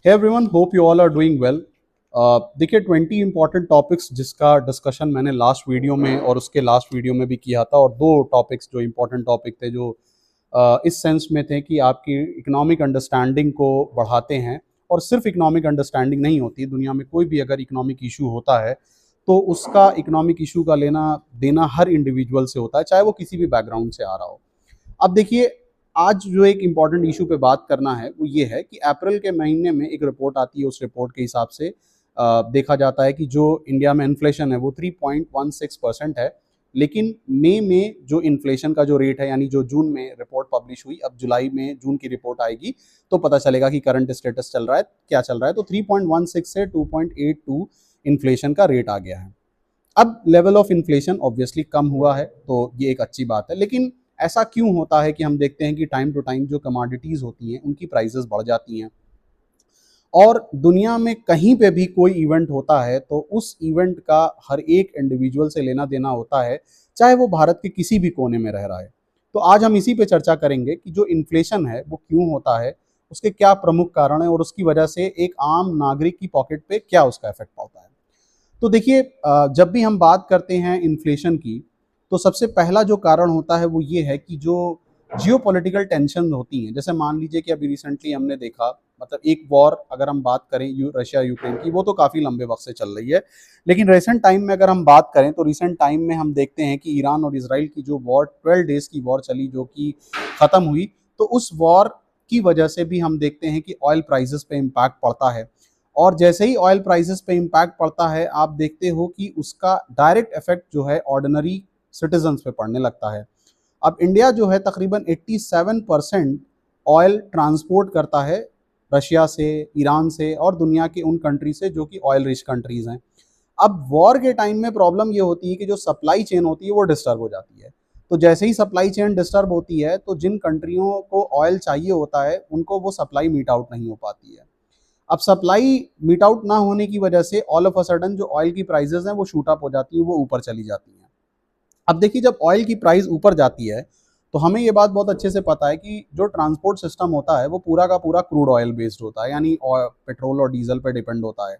Hey everyone, hope you all are doing well. देखिए 20 important topics जिसका discussion मैंने last video में और उसके लास्ट वीडियो में भी किया था, और दो टॉपिक्स जो इंपॉर्टेंट टॉपिक थे जो इस सेंस में थे कि आपकी इकोनॉमिक अंडरस्टैंडिंग को बढ़ाते हैं। और सिर्फ इकोनॉमिक अंडरस्टैंडिंग नहीं होती, दुनिया में कोई भी अगर इकोनॉमिक इशू होता है तो उसका इकोनॉमिक इशू का लेना देना हर इंडिविजुअल से होता है, चाहे वो किसी भी बैकग्राउंड से आ रहा हो। अब देखिए, आज जो एक इम्पॉर्टेंट इशू पे बात करना है वो ये है कि अप्रैल के महीने में एक रिपोर्ट आती है। उस रिपोर्ट के हिसाब से देखा जाता है कि जो इंडिया में इन्फ्लेशन है वो 3.16% है। लेकिन मई में जो इन्फ्लेशन का जो रेट है, यानी जो जून में रिपोर्ट पब्लिश हुई, अब जुलाई में जून की रिपोर्ट आएगी तो पता चलेगा कि करंट स्टेटस चल रहा है क्या चल रहा है। तो 3.16 से 2.82 इन्फ्लेशन का रेट आ गया है। अब लेवल ऑफ इन्फ्लेशन ऑब्वियसली कम हुआ है, तो ये एक अच्छी बात है। लेकिन ऐसा क्यों होता है कि हम देखते हैं कि टाइम टू टाइम जो कमोडिटीज़ होती हैं उनकी प्राइसेस बढ़ जाती हैं, और दुनिया में कहीं पे भी कोई इवेंट होता है तो उस इवेंट का हर एक इंडिविजुअल से लेना देना होता है, चाहे वो भारत के किसी भी कोने में रह रहा है। तो आज हम इसी पे चर्चा करेंगे कि जो इन्फ्लेशन है वो क्यों होता है, उसके क्या प्रमुख कारण हैं और उसकी वजह से एक आम नागरिक की पॉकेट पे क्या उसका इफेक्ट पड़ता है। तो देखिए, जब भी हम बात करते हैं इन्फ्लेशन की, तो सबसे पहला जो कारण होता है वो ये है कि जो जियोपॉलिटिकल टेंशन होती हैं, जैसे मान लीजिए कि अभी रिसेंटली हमने देखा, मतलब एक वॉर अगर हम बात करें रशिया यूक्रेन की, वो तो काफ़ी लंबे वक्त से चल रही है। लेकिन रिसेंट टाइम में अगर हम बात करें तो रिसेंट टाइम में हम देखते हैं कि ईरान और इसराइल की जो वॉर 12 डेज की वॉर चली, जो कि ख़त्म हुई, तो उस वॉर की वजह से भी हम देखते हैं कि ऑयल प्राइसेस पे इम्पैक्ट पड़ता है। और जैसे ही ऑयल प्राइसेस पे इम्पैक्ट पड़ता है, आप देखते हो कि उसका डायरेक्ट इफेक्ट जो है ऑर्डिनरी सिटीजन्स पे पड़ने लगता है। अब इंडिया जो है तकरीबन 87% ऑयल ट्रांसपोर्ट करता है रशिया से, ईरान से और दुनिया के उन कंट्री से जो कि ऑयल रिच कंट्रीज़ हैं। अब वॉर के टाइम में प्रॉब्लम ये होती है कि जो सप्लाई चेन होती है वो डिस्टर्ब हो जाती है। तो जैसे ही सप्लाई चेन डिस्टर्ब होती है तो जिन कंट्रियों को ऑयल चाहिए होता है उनको वो सप्लाई मीट आउट नहीं हो पाती है। अब सप्लाई मीट आउट ना होने की वजह से ऑल ऑफ अ सडन जो ऑयल की प्राइसेस हैं वो शूट अप हो जाती है, वो ऊपर चली जाती हैं। अब देखिए, जब ऑयल की प्राइस ऊपर जाती है तो हमें ये बात बहुत अच्छे से पता है कि जो ट्रांसपोर्ट सिस्टम होता है वो पूरा का पूरा क्रूड ऑयल बेस्ड होता है, यानी पेट्रोल और डीजल पे डिपेंड होता है।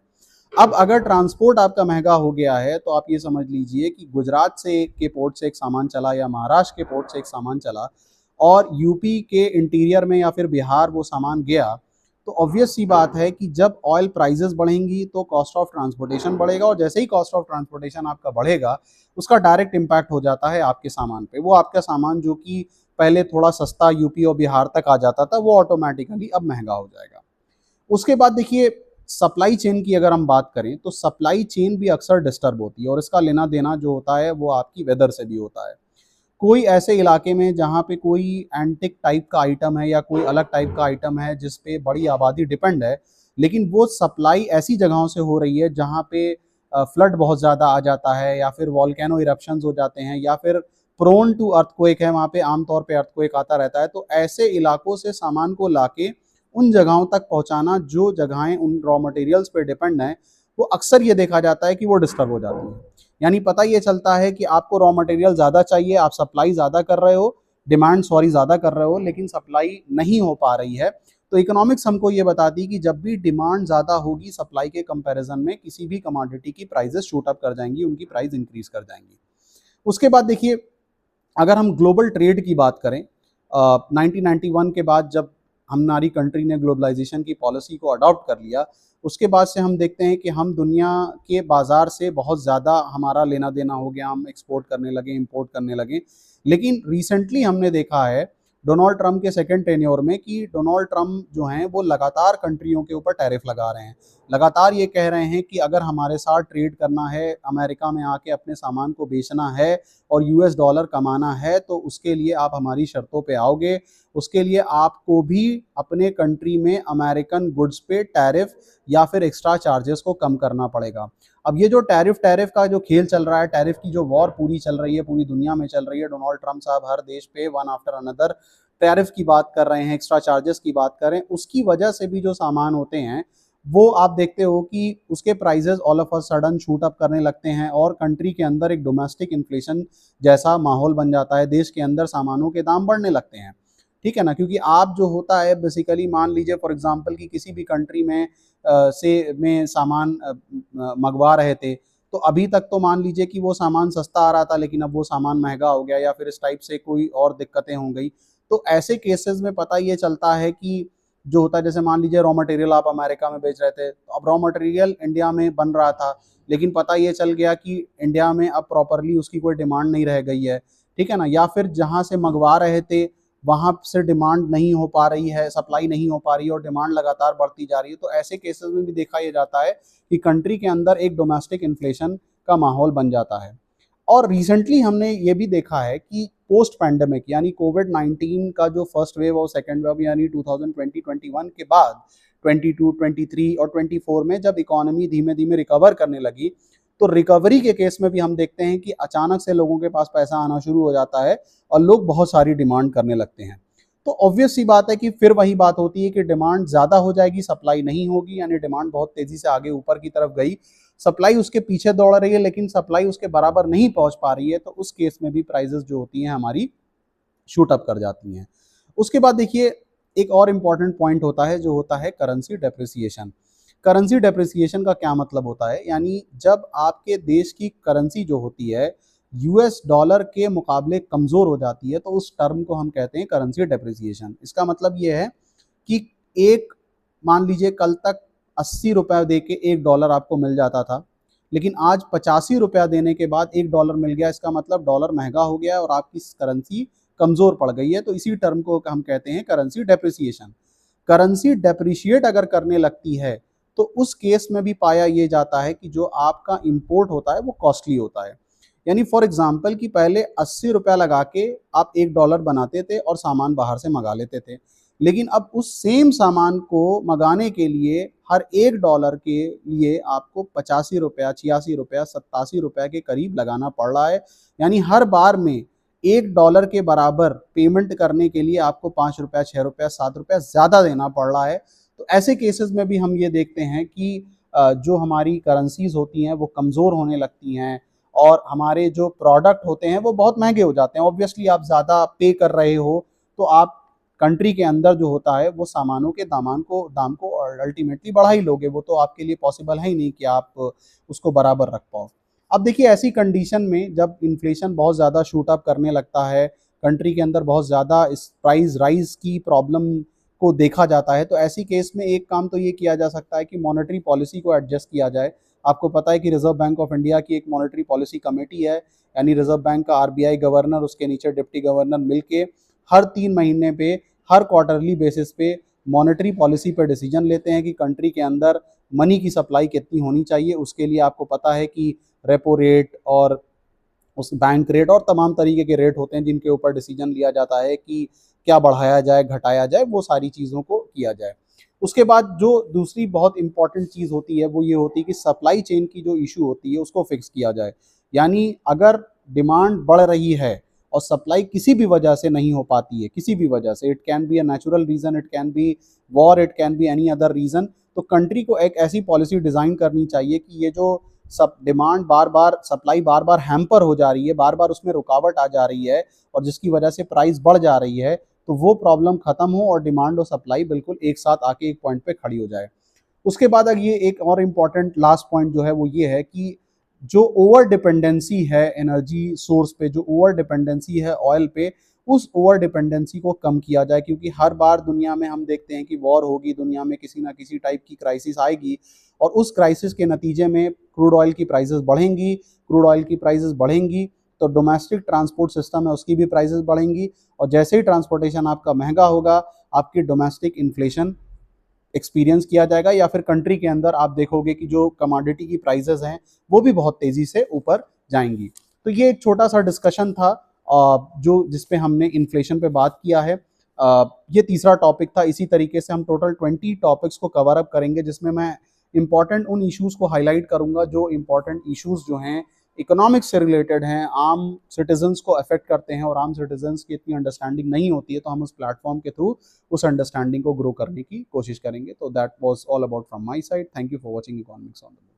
अब अगर ट्रांसपोर्ट आपका महंगा हो गया है तो आप ये समझ लीजिए कि गुजरात से के पोर्ट से एक सामान चला या महाराष्ट्र के पोर्ट से एक सामान चला और यूपी के इंटीरियर में या फिर बिहार वो सामान गया, तो ऑब्वियस सी बात है कि जब ऑयल प्राइसेस बढ़ेंगी तो कॉस्ट ऑफ ट्रांसपोर्टेशन बढ़ेगा, और जैसे ही कॉस्ट ऑफ ट्रांसपोर्टेशन आपका बढ़ेगा उसका डायरेक्ट इम्पैक्ट हो जाता है आपके सामान पे। वो आपका सामान जो कि पहले थोड़ा सस्ता यूपी और बिहार तक आ जाता था वो ऑटोमेटिकली अब महंगा हो जाएगा। उसके बाद देखिए, सप्लाई चेन की अगर हम बात करें तो सप्लाई चेन भी अक्सर डिस्टर्ब होती है, और इसका लेना देना जो होता है वो आपकी वेदर से भी होता है। कोई ऐसे इलाके में जहाँ पे कोई एंटिक टाइप का आइटम है या कोई अलग टाइप का आइटम है जिस पे बड़ी आबादी डिपेंड है, लेकिन वो सप्लाई ऐसी जगहों से हो रही है जहाँ पे फ्लड बहुत ज़्यादा आ जाता है या फिर वॉल्केनो इरप्शंस हो जाते हैं या फिर प्रोन टू अर्थक्वेक है, वहाँ पे आमतौर पे अर्थक्वेक आता रहता है। तो ऐसे इलाकों से सामान को लाके उन जगहों तक पहुँचाना जो जगहें उन रॉ मटेरियल्स पे डिपेंड हैं, वो अक्सर ये देखा जाता है कि वो डिस्टर्ब हो जाती है। यानी पता ये चलता है कि आपको रॉ मटेरियल ज़्यादा चाहिए, आप सप्लाई ज़्यादा कर रहे हो, डिमांड सॉरी ज़्यादा कर रहे हो, लेकिन सप्लाई नहीं हो पा रही है। तो इकोनॉमिक्स हमको ये बताती है कि जब भी डिमांड ज़्यादा होगी सप्लाई के कंपैरिजन में, किसी भी कमोडिटी की प्राइसेस शूट अप कर जाएंगी, उनकी प्राइस इंक्रीज कर जाएंगी। उसके बाद देखिए, अगर हम ग्लोबल ट्रेड की बात करें, 1991 के बाद जब हमारी कंट्री ने ग्लोबलाइजेशन की पॉलिसी को अडॉप्ट कर लिया, उसके बाद से हम देखते हैं कि हम दुनिया के बाज़ार से बहुत ज़्यादा हमारा लेना देना हो गया, हम एक्सपोर्ट करने लगे, इंपोर्ट करने लगे। लेकिन रिसेंटली हमने देखा है डोनाल्ड ट्रंप के सेकंड टेन्योर में कि डोनाल्ड ट्रंप जो हैं वो लगातार कंट्रियों के ऊपर टैरिफ लगा रहे हैं। लगातार ये कह रहे हैं कि अगर हमारे साथ ट्रेड करना है, अमेरिका में आके अपने सामान को बेचना है और यूएस डॉलर कमाना है, तो उसके लिए आप हमारी शर्तों पे आओगे। उसके लिए आपको भी अपने कंट्री में अमेरिकन गुड्स पे टैरिफ या फिर एक्स्ट्रा चार्जेस को कम करना पड़ेगा। अब ये जो टैरिफ टैरिफ का जो खेल चल रहा है, टैरिफ की जो वॉर पूरी चल रही है, पूरी दुनिया में चल रही है, डोनाल्ड ट्रंप साहब हर देश पे वन आफ्टर अनदर टैरिफ की बात कर रहे हैं, एक्स्ट्रा चार्जेस की बात कर रहे हैं। उसकी वजह से भी जो सामान होते हैं वो आप देखते हो कि उसके prices all of a sudden shoot up करने लगते हैं, और कंट्री के अंदर एक डोमेस्टिक इन्फ्लेशन जैसा माहौल बन जाता है, देश के अंदर सामानों के दाम बढ़ने लगते हैं। ठीक है ना, क्योंकि आप जो होता है बेसिकली मान लीजिए फॉर एग्जांपल कि किसी भी कंट्री में से सामान मंगवा रहे थे, तो अभी तक तो मान लीजिए कि वो सामान सस्ता आ रहा था, लेकिन अब वो सामान महंगा हो गया या फिर इस टाइप से कोई और दिक्कतें हो गई। तो ऐसे केसेस में पता ये चलता है कि जो होता है, जैसे मान लीजिए रॉ मटेरियल आप अमेरिका में बेच रहे थे, तो अब रॉ मटेरियल इंडिया में बन रहा था, लेकिन पता ये चल गया कि इंडिया में अब प्रॉपरली उसकी कोई डिमांड नहीं रह गई है, ठीक है ना, या फिर जहाँ से मंगवा रहे थे वहाँ से डिमांड नहीं हो पा रही है, सप्लाई नहीं हो पा रही है और डिमांड लगातार बढ़ती जा रही है। तो ऐसे केसेस में भी देखा यह जाता है कि कंट्री के अंदर एक डोमेस्टिक इन्फ्लेशन का माहौल बन जाता है। और रिसेंटली हमने ये भी देखा है कि पोस्ट पैंडेमिक यानी कोविड-19 का जो फर्स्ट वेव और सेकंड वेव यानी 2020-21 के बाद 22, 23 और 24 में जब इकोनॉमी धीमे-धीमे रिकवर करने लगी, तो रिकवरी के केस में भी हम देखते हैं कि अचानक से लोगों के पास पैसा आना शुरू हो जाता है और लोग बहुत सारी डिमांड करने लगते हैं। तो ऑब्वियस सी बात है कि फिर वही बात होती है कि डिमांड ज़्यादा हो जाएगी, सप्लाई नहीं होगी, यानी डिमांड बहुत तेज़ी से आगे ऊपर की तरफ गई, सप्लाई उसके पीछे दौड़ रही है, लेकिन सप्लाई उसके बराबर नहीं पहुंच पा रही है, तो उस केस में भी प्राइजेस जो होती हैं हमारी शूट अप कर जाती हैं। उसके बाद देखिए एक और इम्पॉर्टेंट पॉइंट होता है जो होता है करेंसी डेप्रिसिएशन। करेंसी डेप्रिसिएशन का क्या मतलब होता है, यानी जब आपके देश की करेंसी जो होती है यूएस डॉलर के मुकाबले कमज़ोर हो जाती है, तो उस टर्म को हम कहते हैं करेंसी डेप्रिसिएशन। इसका मतलब ये है कि एक मान लीजिए कल तक 80 रुपये दे के $1 आपको मिल जाता था, लेकिन आज 85 रुपया देने के बाद $1 मिल गया। इसका मतलब डॉलर महंगा हो गया और आपकी करेंसी कमज़ोर पड़ गई है, तो इसी टर्म को हम कहते हैं करेंसी डेप्रिसिएशन। करेंसी डेप्रिशिएट अगर करने लगती है तो उस केस में भी पाया ये जाता है कि जो आपका इंपोर्ट होता है वो कॉस्टली होता है। यानी फॉर एग्जांपल कि पहले 80 रुपया लगा के आप $1 बनाते थे और सामान बाहर से मंगा लेते थे, लेकिन अब उस सेम सामान को मंगाने के लिए हर $1 के लिए आपको 85 रुपया, 86 रुपया, 87 रुपया के करीब लगाना पड़ रहा है। यानी हर बार में $1 के बराबर पेमेंट करने के लिए आपको 5 रुपया, 6 रुपया, 7 रुपया ज़्यादा देना पड़ रहा है। तो ऐसे केसेस में भी हम ये देखते हैं कि जो हमारी करेंसीज होती हैं वो कमज़ोर होने लगती हैं और हमारे जो प्रोडक्ट होते हैं वो बहुत महंगे हो जाते हैं। ऑब्वियसली आप ज़्यादा पे कर रहे हो तो आप कंट्री के अंदर जो होता है वो सामानों के दाम को अल्टीमेटली बढ़ा ही लोगे, वो तो आपके लिए पॉसिबल है ही नहीं कि आप उसको बराबर रख पाओ। अब देखिए ऐसी कंडीशन में जब इन्फ्लेशन बहुत ज़्यादा शूट अप करने लगता है, कंट्री के अंदर बहुत ज़्यादा इस प्राइस राइज की प्रॉब्लम को देखा जाता है, तो ऐसी केस में एक काम तो ये किया जा सकता है कि मॉनेटरी पॉलिसी को एडजस्ट किया जाए। आपको पता है कि रिजर्व बैंक ऑफ इंडिया की एक मॉनेटरी पॉलिसी कमेटी है, यानी रिजर्व बैंक का आरबीआई गवर्नर, उसके नीचे डिप्टी गवर्नर मिलके हर 3 महीने पे, हर क्वार्टरली बेसिस पे मॉनेटरी पॉलिसी पर डिसीजन लेते हैं कि कंट्री के अंदर मनी की सप्लाई कितनी होनी चाहिए। उसके लिए आपको पता है कि रेपो रेट और उस बैंक रेट और तमाम तरीके के रेट होते हैं जिनके ऊपर डिसीजन लिया जाता है कि क्या बढ़ाया जाए, घटाया जाए, वो सारी चीज़ों को किया जाए। उसके बाद जो दूसरी बहुत इंपॉर्टेंट चीज़ होती है वो ये होती है कि सप्लाई चेन की जो इशू होती है उसको फिक्स किया जाए। यानी अगर डिमांड बढ़ रही है और सप्लाई किसी भी वजह से नहीं हो पाती है, किसी भी वजह से, it can be a natural reason, it can be war, it can be any other reason, तो कंट्री को एक ऐसी पॉलिसी डिज़ाइन करनी चाहिए कि ये जो सब डिमांड बार बार, सप्लाई बार बार हैम्पर हो जा रही है, बार बार उसमें रुकावट आ जा रही है और जिसकी वजह से प्राइस बढ़ जा रही है, तो वो प्रॉब्लम खत्म हो और डिमांड और सप्लाई बिल्कुल एक साथ आके एक पॉइंट पे खड़ी हो जाए। उसके बाद अगर ये एक और इम्पॉर्टेंट लास्ट पॉइंट जो है वो ये है कि जो ओवर डिपेंडेंसी है एनर्जी सोर्स पे, जो ओवर डिपेंडेंसी है ऑयल पे, उस ओवर डिपेंडेंसी को कम किया जाए, क्योंकि हर बार दुनिया में हम देखते हैं कि वॉर होगी, दुनिया में किसी ना किसी टाइप की क्राइसिस आएगी और उस क्राइसिस के नतीजे में क्रूड ऑयल की प्राइसेस बढ़ेंगी, क्रूड ऑयल की प्राइसेस बढ़ेंगी तो डोमेस्टिक ट्रांसपोर्ट सिस्टम है उसकी भी प्राइसेस बढ़ेंगी और जैसे ही ट्रांसपोर्टेशन आपका महंगा होगा, आपकी डोमेस्टिक इन्फ्लेशन एक्सपीरियंस किया जाएगा या फिर कंट्री के अंदर आप देखोगे कि जो कमोडिटी की प्राइसेस हैं वो भी बहुत तेज़ी से ऊपर जाएंगी। तो ये एक छोटा सा डिस्कशन था जो जिसपे हमने इन्फ्लेशन पे बात किया है। ये तीसरा टॉपिक था। इसी तरीके से हम टोटल 20 टॉपिक्स को कवर अप करेंगे जिसमें मैं इंपॉर्टेंट उन इश्यूज़ को हाईलाइट करूंगा जो इंपॉर्टेंट इश्यूज़ जो हैं इकोनॉमिक्स से रिलेटेड हैं, आम सिटीजन्स को अफेक्ट करते हैं और आम सिटीजन्स की इतनी अंडरस्टैंडिंग नहीं होती है, तो हम उस प्लेटफॉर्म के थ्रू उस अंडरस्टैंडिंग को ग्रो करने की कोशिश करेंगे। तो that was all about from my side. Thank you for watching economics on the